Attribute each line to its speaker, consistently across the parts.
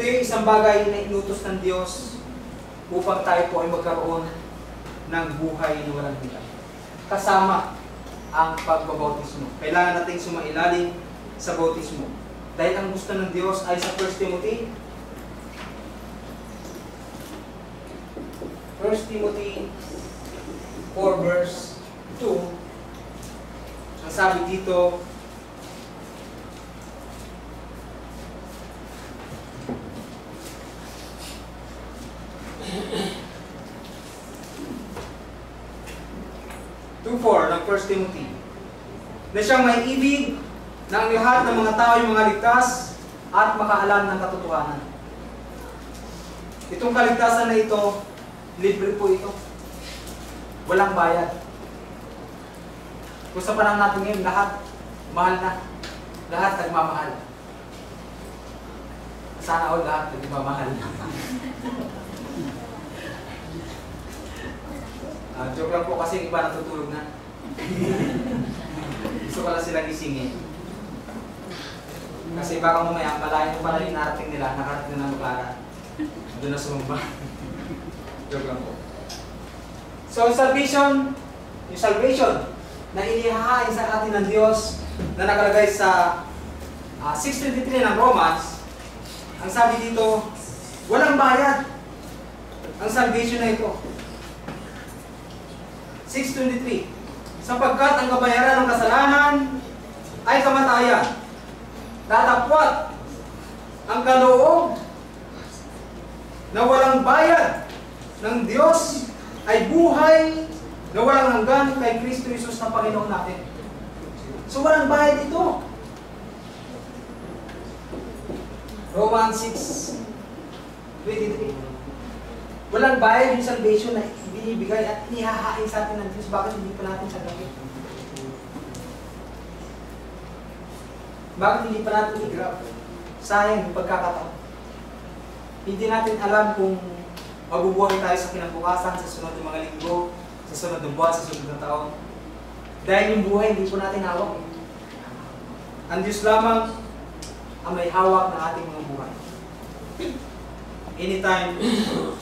Speaker 1: Ito yung isang bagay na inutos ng Diyos upang tayo po ay magkaroon ng buhay na walang hanggan. Kasama ang pagbabautismo. Kailangan nating sumailalim sa bautismo. Dahil ang gusto ng Diyos ay sa 1 Timothy 4 verse 2, ang sabi dito, ng 1 Timothy, na siyang may ibig na ang lahat ng mga tao ay mga ligtas at makaalam ng katotohanan. Itong kaligtasan na ito, libre po ito. Walang bayad. Kung sa panahon natin ngayon, lahat mahal na. Lahat nagmamahal. Sana all lahat nagmamahal. Joke lang po kasi iba natutulog na. Gusto ko lang silang gisingin. Kasi baka mamaya, malayo pala yung narating nila, nakarating na ng Clara. Doon na sumumba. Joke lang po. So, salvation, yung salvation na inihahain sa atin ng Diyos na nakalagay sa 6:23 ng Romans, ang sabi dito, walang bayad ang salvation na ito. 6:23, sapagkat ang kabayaran ng kasalanan ay kamatayan, datapwat ang kaloob na walang bayad ng Diyos ay buhay na walang hanggan kay Kristo Jesus na Panginoon natin. So walang bayad ito. Romans 6:23. Walang bayad yung salvation na binibigay at inihahain sa atin ng Diyos. Bakit hindi pa natin sagapin? Bakit hindi pa natin i-grab? Sayang yung pagkakataon. Hindi natin alam kung mabubuhay tayo sa kinabukasan, sa sunod ng mga linggo, sa sunod ng buwan, sa sunod ng taon. Dahil yung buhay, hindi po natin hawak. Ang Diyos lamang ang may hawak ng ating mga buhay. Anytime,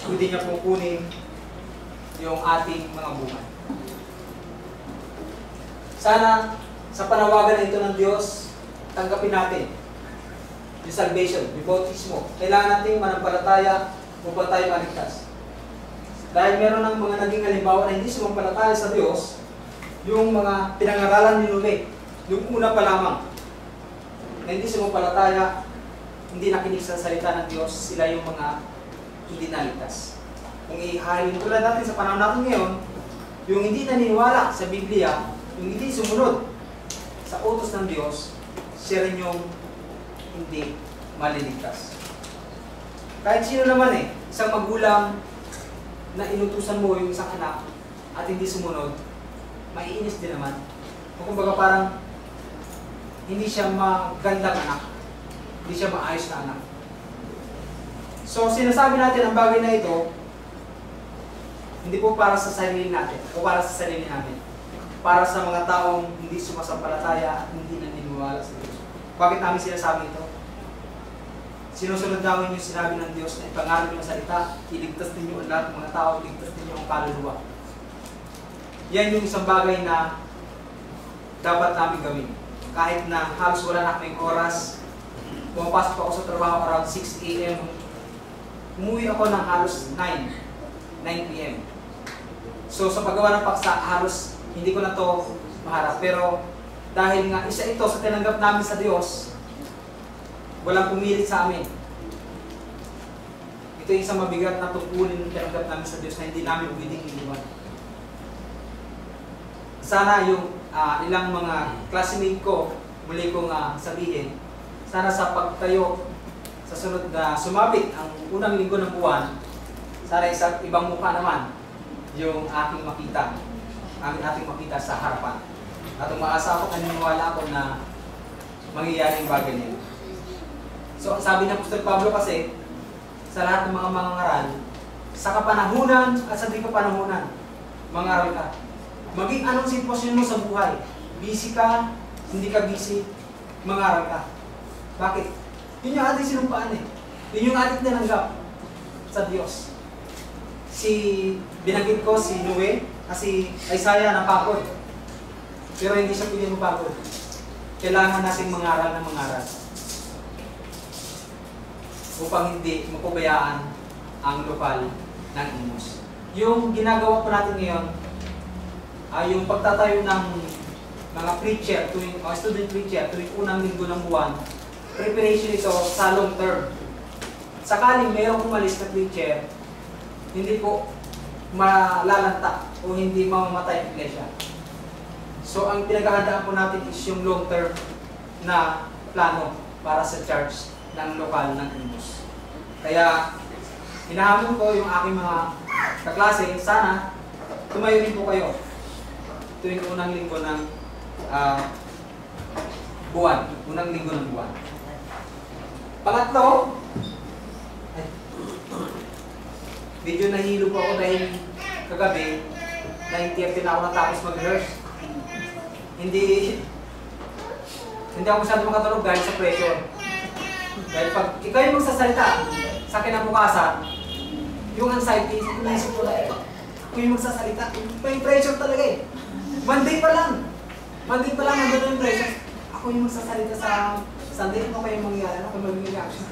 Speaker 1: pwede niya pong kunin yung ating mga buhay. Sana, sa panawagan na ito ng Diyos, tanggapin natin yung salvation, yung bautismo. Kailangan natin manampalataya upang tayo maligtas. Dahil meron ng mga naging halimbawa na hindi sumampalataya sa Diyos, yung mga pinangaralan ni Noe, yung una pa lamang, na hindi sumampalataya, hindi nakinig sa salita ng Diyos, sila yung mga hindi naligtas. Kung ihalin tulad natin sa panahon natin ngayon, yung hindi naniniwala sa Biblia, yung hindi sumunod sa utos ng Diyos, siya rin yung hindi maliligtas. Kahit sino naman isang magulang na inutusan mo yung isang anak at hindi sumunod, maiinis din naman. Kung kumbaga parang hindi siya magandang anak, hindi siya maayos na anak. So sinasabi natin ang bagay na ito, hindi po para sa sarili natin o para sa sarili namin. Para sa mga taong hindi sumasampalataya at hindi naniniwala sa Diyos. Bakit namin sinasabi ito? Sinusunod namin yung sinabi ng Diyos na ipangaral yung salita, iligtas ninyo ang lahat ng mga tao, iligtas ninyo ang kaluluwa. Yan yung isang bagay na dapat namin gawin. Kahit na halos wala na kaming oras, pumapasok ako sa trabaho around 6 AM, umuwi ako ng halos 9 PM. So sa paggawa ng paksa, halos hindi ko na to maharap. Pero dahil nga isa ito sa tinanggap namin sa Diyos, walang pumilit sa amin. Ito yung isang mabigat na tungkulin ng tinanggap namin sa Diyos na hindi namin pwedeng iniwan. Sana yung ilang mga classmate ko, muli kong sabihin, sana sa pagtayo sa sunod na sumabit ang unang linggo ng buwan, sana isang ibang mukha naman yung ating makita, ating makita sa harapan. At umaasa ako, naniniwala ako na mangyayari yung bagay niya. So, sabi ng Apostol Pablo kasi, sa lahat ng mga mangangaral, sa kapanahunan at sa di kapanahunan, mangaral ka. Maging anong sitwasyon mo sa buhay, busy ka, hindi ka busy, mangaral ka. Bakit? Yun yung ating sinumpaan Yun yung ating tinanggap sa Diyos. Binanggit ko si Noe, si Isaiah napagod. Pero hindi siya pwede mapagod. Kailangan natin mangaral na mangaral. Upang hindi mapabayaan ang lokal ng Imus. Yung ginagawa po natin ngayon, yung pagtatayo ng mga preacher, student preacher, tuwing unang linggo ng buwan, preparation ito sa long term. Sakaling mayroong umalis na preacher, hindi po malalanta o hindi mamamatay ang iglesia. So ang pinaghahandaan po natin is yung long term na plano para sa church ng lokal ng Imus. Kaya hinahamon ko yung aking mga kaklase, sana tumayo rin po kayo tuwing unang linggo ng buwan, unang linggo ng buwan. Pangatlo, medyo nahilo po ako dahil kagabi 9:30 na ako natapos mag-rehearse. Hindi ako masyado makatulog dahil sa pressure. Dahil pag ikaw yung magsasalita sa kinabukasan, yung anxiety, naisip ko lang, ako yung magsasalita, yung pressure talaga eh. Monday pa lang, nandun yung pressure. Ako yung magsasalita sa Sunday, ano kayo mangyayari, ano kayo magiging reaction.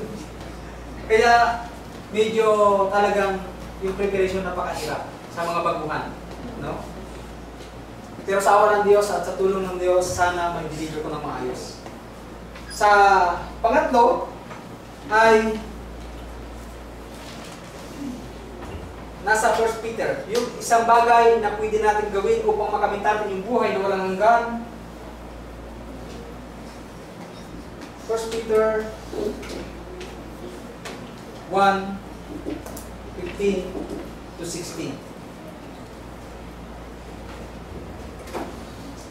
Speaker 1: Kaya medyo talagang yung preparation napakahirap sa mga baguhan. No? Pero sa awa ng Diyos at sa tulong ng Diyos, sana mag-deliver ko ng maayos. Sa pangatlo ay nasa 1 Peter, yung isang bagay na pwede natin gawin upang makamit natin yung buhay na walang hanggan. 1 Peter 1:15-16.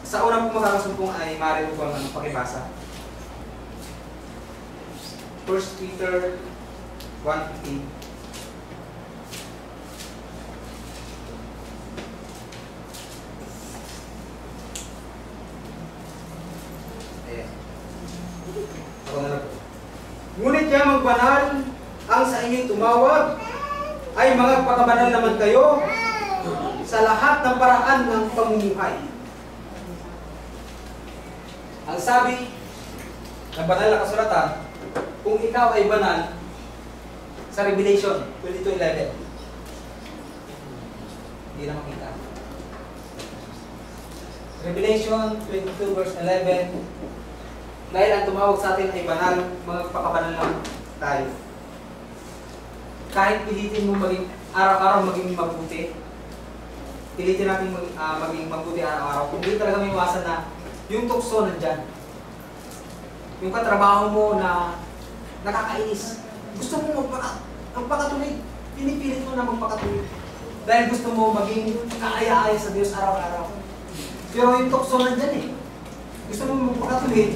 Speaker 1: Sa unang pong makakasumpong ay maaari mo bang pakibasa? 1 Peter 1:15. Ayan. Ako na lang po. Ngunit siya magbanal ang sa inyong tumawag ay mga pagkabanal naman kayo sa lahat ng paraan ng pamumuhay. Ang sabi ng banal na kasulatan, kung ikaw ay banal, sa Revelation 22:11, hindi na makita. Revelation 22:11, dahil ang tumawag sa atin ay banal, mga pagkabanal lang tayo. Kahit pilitin mo maging araw-araw maging mabuti, pilitin natin maging mabuti araw-araw, kung hindi talaga may iwasan na yung tukso nandyan. Yung katrabaho mo na nakakainis, gusto mo magpakatuloy, pinipilit mo na magpakatuloy. Dahil gusto mo maging kaaya-aya sa Diyos araw-araw. Pero yung tukso nandyan eh. Gusto mo magpakatuloy,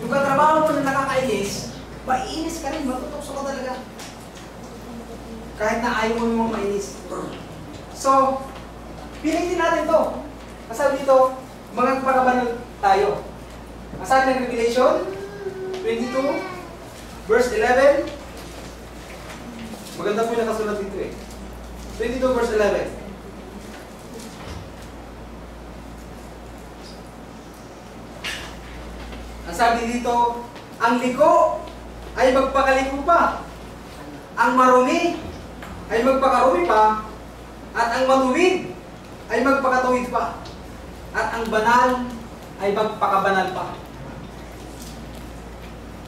Speaker 1: yung katrabaho mo na nakakainis, maiinis ka rin, matutukso ka talaga. Kahit na ayaw mo yung mainis. So, pilitin natin to. Kasabi dito, mga pagkabanal tayo. Kasabi ng Revelation 22:11. Maganda po yung nakasulat dito eh. 22:11. Ang sabi dito, ang liko ay magpakaliko pa. Ang marumi ay magpakarumi pa. At ang matuwid ay magpakatuwid pa. At ang banal ay magpakabanal pa.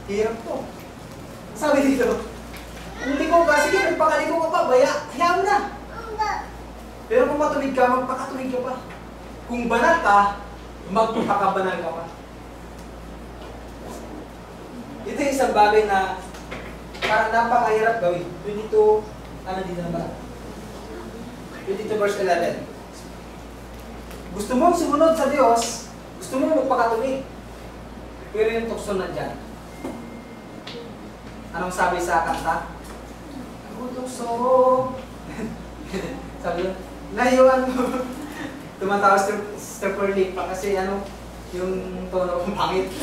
Speaker 1: Hirap to. Sabi dito, kung liko ka, sige, magpakaliko ka pa, hayaan mo na. Pero kung matuwid ka, magpakatuwid ka pa. Kung banal ka, magpakabanal ka pa. Ito yung isang bagay na parang napakahirap gawin. 22, ano dito na ba? 22:11. Gusto mong sumunod sa Diyos, gusto mong magpakatuwid. Pero yung tukso nandyan. Anong sabi sa kanta? Ang tukso. Sabi yun, naiwan mo. Tumatawa Stepper Lee pa kasi yung tono kong pangit.